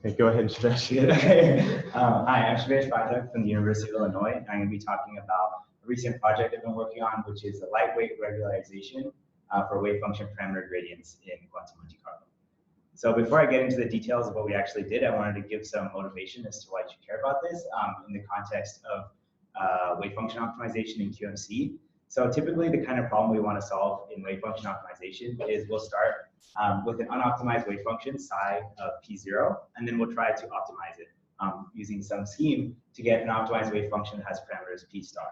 Okay, go ahead, Shivesh. Hi, I'm Shivesh Pathak from the University of Illinois, and I'm going to be talking about a recent project I've been working on, which is a lightweight regularization for wave function parameter gradients in quantum Monte Carlo. So before I get into the details of what we actually did, I wanted to give some motivation as to why you should care about this in the context of wave function optimization in QMC. So typically the kind of problem we want to solve in wave function optimization is we'll start with an unoptimized wave function psi of p0, and then we'll try to optimize it using some scheme to get an optimized wave function that has parameters p star.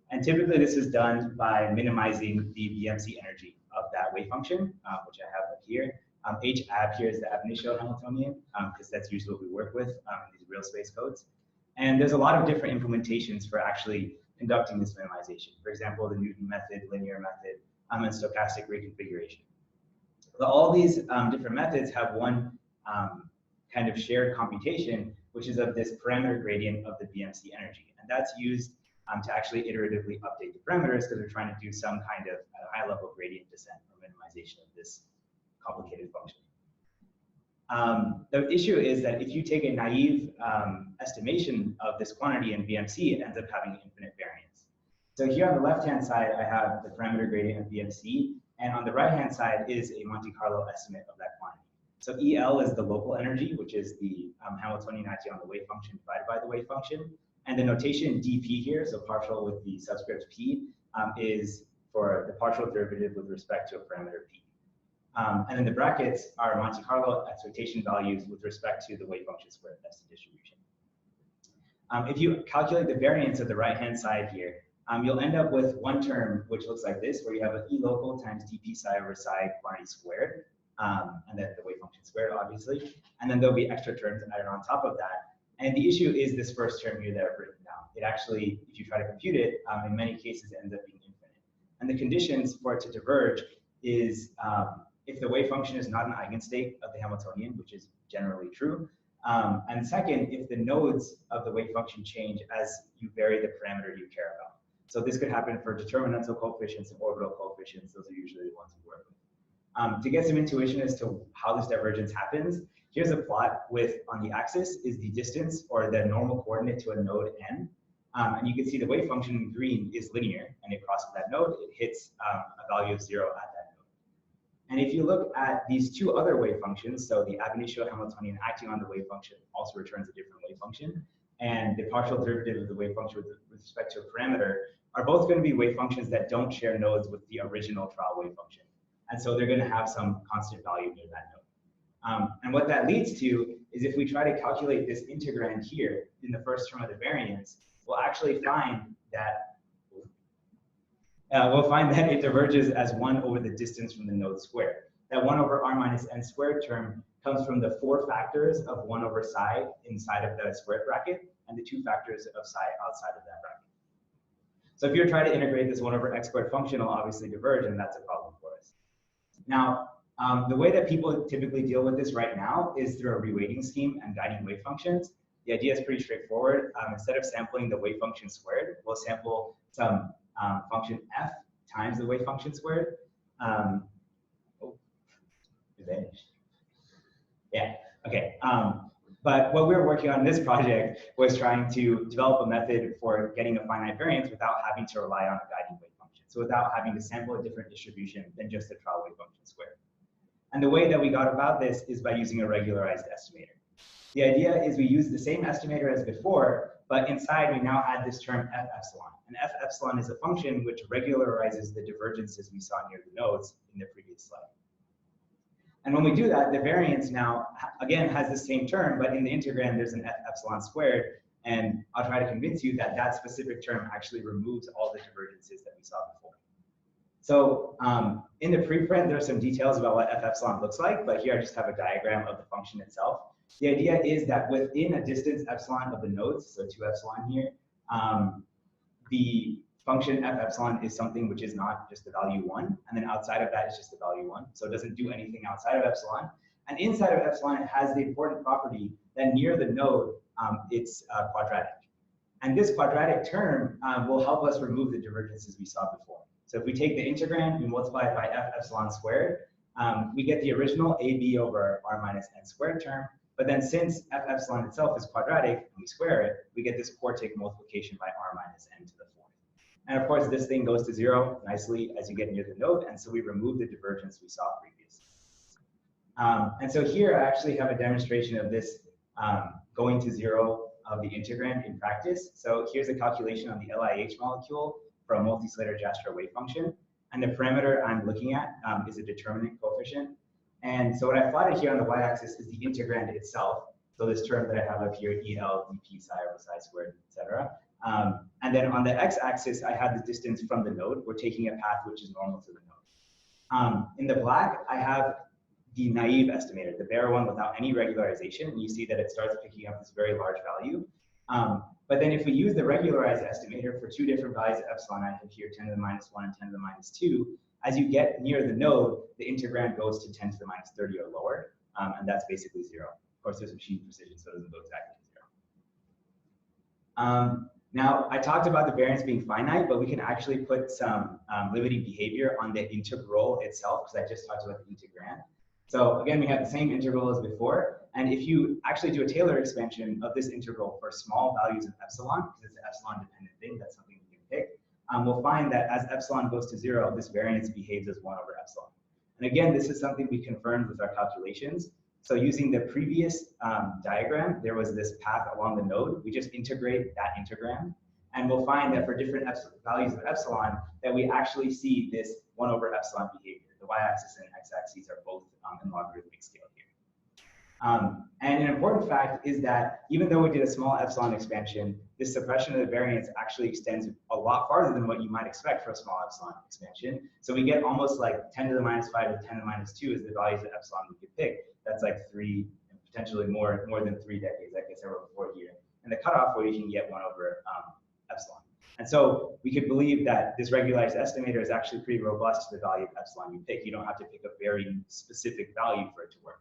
And typically this is done by minimizing the BMC energy of that wave function, which I have up here. H ab here is the ab initio Hamiltonian, because that's usually what we work with in these real space codes. And there's a lot of different implementations for actually conducting this minimization. For example, the Newton method, linear method, and stochastic reconfiguration. But all these different methods have one kind of shared computation, which is of this parameter gradient of the BMC energy. And that's used to actually iteratively update the parameters because we're trying to do some kind of high level gradient descent or minimization of this complicated function. The issue is that if you take a naive estimation of this quantity in BMC, it ends up having infinite variance. So here on the left-hand side, I have the parameter gradient of BMC, and on the right-hand side is a Monte Carlo estimate of that quantity. So EL is the local energy, which is the Hamiltonian acting on the wave function divided by the wave function. And the notation dp here, so partial with the subscript p, is for the partial derivative with respect to a parameter p. And then the brackets are Monte Carlo expectation values with respect to the wave function squared. That's the distribution. If you calculate the variance of the right-hand side here, you'll end up with one term which looks like this, where you have an E local times dp psi over psi quantity squared, and then the wave function squared, obviously. And then there'll be extra terms added on top of that. And the issue is this first term here that I've written down. It actually, if you try to compute it, in many cases it ends up being infinite. And the conditions for it to diverge is if the wave function is not an eigenstate of the Hamiltonian, which is generally true. And second, if the nodes of the wave function change as you vary the parameter you care about. So this could happen for determinantal coefficients and orbital coefficients. Those are usually the ones we work with. To get some intuition as to how this divergence happens, here's a plot with, on the axis is the distance or the normal coordinate to a node n. And you can see the wave function in green is linear, and it crosses that node, it hits a value of 0 at that node. And if you look at these two other wave functions, so the ab initio Hamiltonian acting on the wave function also returns a different wave function, and the partial derivative of the wave function with respect to a parameter are both going to be wave functions that don't share nodes with the original trial wave function. And so they're going to have some constant value near that node. And what that leads to is if we try to calculate this integrand here in the first term of the variance, we'll actually find that it diverges as 1 over the distance from the node squared. That 1 over r minus n squared term comes from the 4 factors of 1 over psi inside of the squared bracket and the 2 factors of psi outside of that bracket. So if you're trying to integrate this 1 over x squared function, it'll obviously diverge, and that's a problem for us. Now, the way that people typically deal with this right now is through a reweighting scheme and guiding wave functions. The idea is pretty straightforward. Instead of sampling the wave function squared, we'll sample some function f times the wave function squared. Oh, it vanished. Yeah, okay. But what we were working on in this project was trying to develop a method for getting a finite variance without having to rely on a guiding wave function. So without having to sample a different distribution than just the trial wave function squared. And the way that we got about this is by using a regularized estimator. The idea is we use the same estimator as before, but inside we now add this term f epsilon. And f epsilon is a function which regularizes the divergences we saw near the nodes in the previous slide. And when we do that, the variance now, again, has the same term, but in the integrand, there's an f epsilon squared. And I'll try to convince you that that specific term actually removes all the divergences that we saw before. So in the preprint, there's some details about what f epsilon looks like, but here I just have a diagram of the function itself. The idea is that within a distance epsilon of the nodes, so 2 epsilon here, the function f epsilon is something which is not just the value 1, and then outside of that is just the value 1. So it doesn't do anything outside of epsilon. And inside of epsilon, it has the important property that near the node, it's quadratic. And this quadratic term will help us remove the divergences we saw before. So if we take the integrand, we multiply it by f epsilon squared, we get the original ab over r minus n squared term, But then since f epsilon itself is quadratic and we square it, we get this quartic multiplication by r minus n to the 4th. And of course, this thing goes to 0 nicely as you get near the node, and so we remove the divergence we saw previously. And so here I actually have a demonstration of this going to 0 of the integrand in practice. So here's a calculation on the LIH molecule for a multi-Slater-Jastrow wave function. And the parameter I'm looking at is a determinant coefficient. And so what I plotted here on the y-axis is the integrand itself. So this term that I have up here, EL, dp, psi over psi squared, etc. And then on the x-axis, I have the distance from the node. We're taking a path which is normal to the node. In the black, I have the naive estimator, the bare one without any regularization. And you see that it starts picking up this very large value. But then if we use the regularized estimator for two different values of epsilon, I have here 10 to the minus 1 and 10 to the minus 2. As you get near the node, the integrand goes to 10 to the minus 30 or lower. And that's basically 0. Of course, there's machine precision, so it doesn't go exactly to 0. Now, I talked about the variance being finite, but we can actually put some limiting behavior on the integral itself, because I just talked about the integrand. So again, we have the same integral as before. And if you actually do a Taylor expansion of this integral for small values of epsilon, because it's an epsilon dependent thing, that's something we can pick, we'll find that as epsilon goes to 0, this variance behaves as 1 over epsilon. And again, this is something we confirmed with our calculations. So using the previous diagram, there was this path along the node. We just integrate that integrand. And we'll find that for different values of epsilon, that we actually see this 1 over epsilon behavior. The y-axis and x-axis are both in logarithmic scale here. And an important fact is that even though we did a small epsilon expansion, this suppression of the variance actually extends a lot farther than what you might expect for a small epsilon expansion. So we get almost like 10 to the minus 5 to 10 to the minus 2 is the values of epsilon we could pick. That's like 3, and potentially more than 3 decades, I guess I wrote before here. And the cutoff where you can get 1 over epsilon. And so we could believe that this regularized estimator is actually pretty robust to the value of epsilon you pick. You don't have to pick a very specific value for it to work.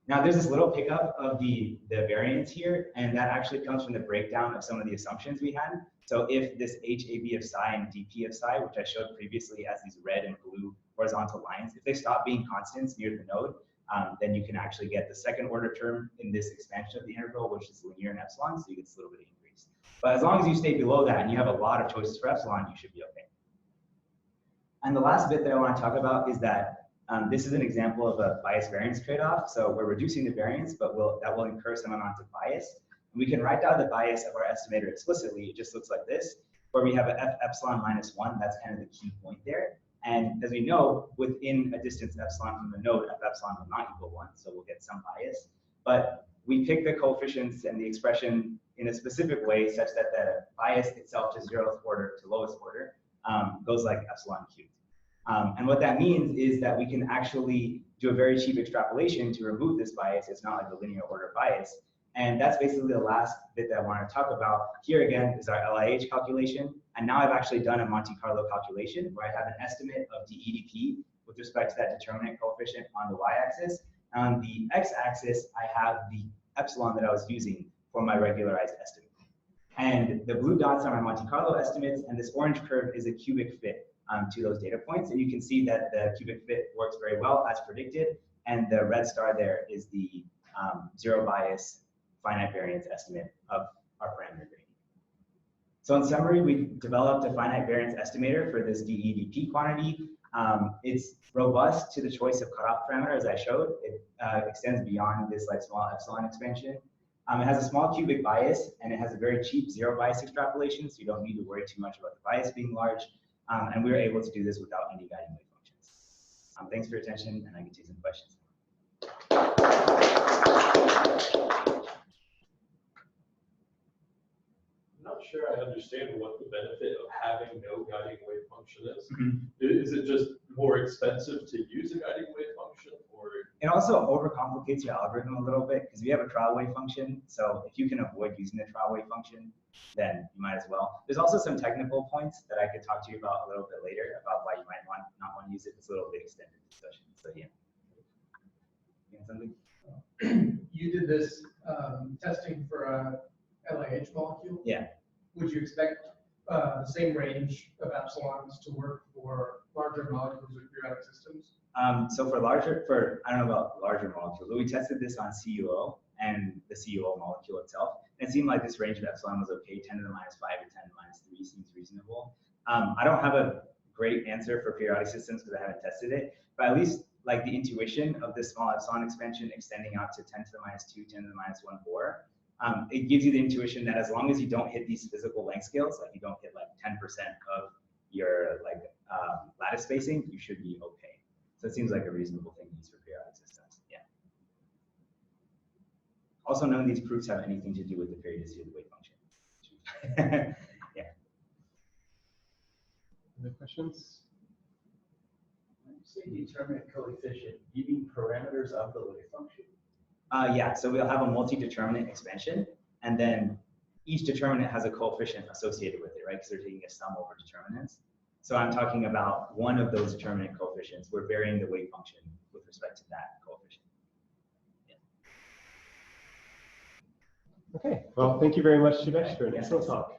Now there's this little pickup of the variance here, and that actually comes from the breakdown of some of the assumptions we had. So if this HAB of psi and DP of psi, which I showed previously as these red and blue horizontal lines, if they stop being constants near the node, then you can actually get the second order term in this expansion of the integral, which is linear in epsilon, so you get this little bit of increase. But as long as you stay below that and you have a lot of choices for epsilon, you should be okay. And the last bit that I want to talk about is that this is an example of a bias variance trade-off. So we're reducing the variance, but that will incur some amount of bias. And we can write down the bias of our estimator explicitly. It just looks like this, where we have a f epsilon minus 1. That's kind of the key point there. And as we know, within a distance epsilon from the node, f epsilon will not equal 1, so we'll get some bias. But we pick the coefficients and the expression in a specific way such that the bias itself to 0th order to lowest order goes like epsilon cubed. And what that means is that we can actually do a very cheap extrapolation to remove this bias. It's not like a linear order bias. And that's basically the last bit that I want to talk about. Here again is our LIH calculation. And now I've actually done a Monte Carlo calculation where I have an estimate of dEdP with respect to that determinant coefficient on the y-axis. On the x-axis, I have the epsilon that I was using for my regularized estimate. And the blue dots are my Monte Carlo estimates, and this orange curve is a cubic fit to those data points. And you can see that the cubic fit works very well as predicted. And the red star there is the zero bias finite variance estimate of our parameter gradient. So in summary, we developed a finite variance estimator for this dEdP quantity. It's robust to the choice of cutoff parameter, as I showed. It extends beyond this like small epsilon expansion. It has a small cubic bias, and it has a very cheap zero bias extrapolation, so you don't need to worry too much about the bias being large. And we were able to do this without any guiding wave functions. Thanks for your attention, and I can take some questions. I'm not sure I understand what the benefit of having no guiding wave function is. Mm-hmm. Is it just more expensive to use a guiding wave function, or? It also overcomplicates your algorithm a little bit because we have a trial wave function. So if you can avoid using the trial wave function, then you might as well. There's also some technical points that I could talk to you about a little bit later about why you might not want to use it. It's a little bit extended discussion. So yeah. You have something? You did this testing for a LIH molecule. Yeah. Would you expect the same range of epsilons to work for larger molecules or periodic systems? So I don't know about larger molecules, but we tested this on CuO and the CuO molecule itself. And it seemed like this range of epsilon was okay. 10 to the minus 5 to 10 to the minus 3 seems reasonable. I don't have a great answer for periodic systems because I haven't tested it, but at least like the intuition of this small epsilon expansion extending out to 10 to the minus 2, 10 to the minus 1, 4, it gives you the intuition that as long as you don't hit these physical length scales, like you don't hit like 10% of your like lattice spacing, you should be okay. So it seems like a reasonable thing to use for periodic systems. Yeah. Also, none of these proofs have anything to do with the periodicity of the wave function. Yeah. Other questions? When you say determinant coefficient, you mean parameters of the wave function? Yeah, so we'll have a multi-determinant expansion, and then each determinant has a coefficient associated with it, right? Because they're taking a sum over determinants. So I'm talking about one of those determinant coefficients. We're varying the wave function with respect to that coefficient. Yeah. Okay, well, thank you very much, Shivesh, for an excellent talk.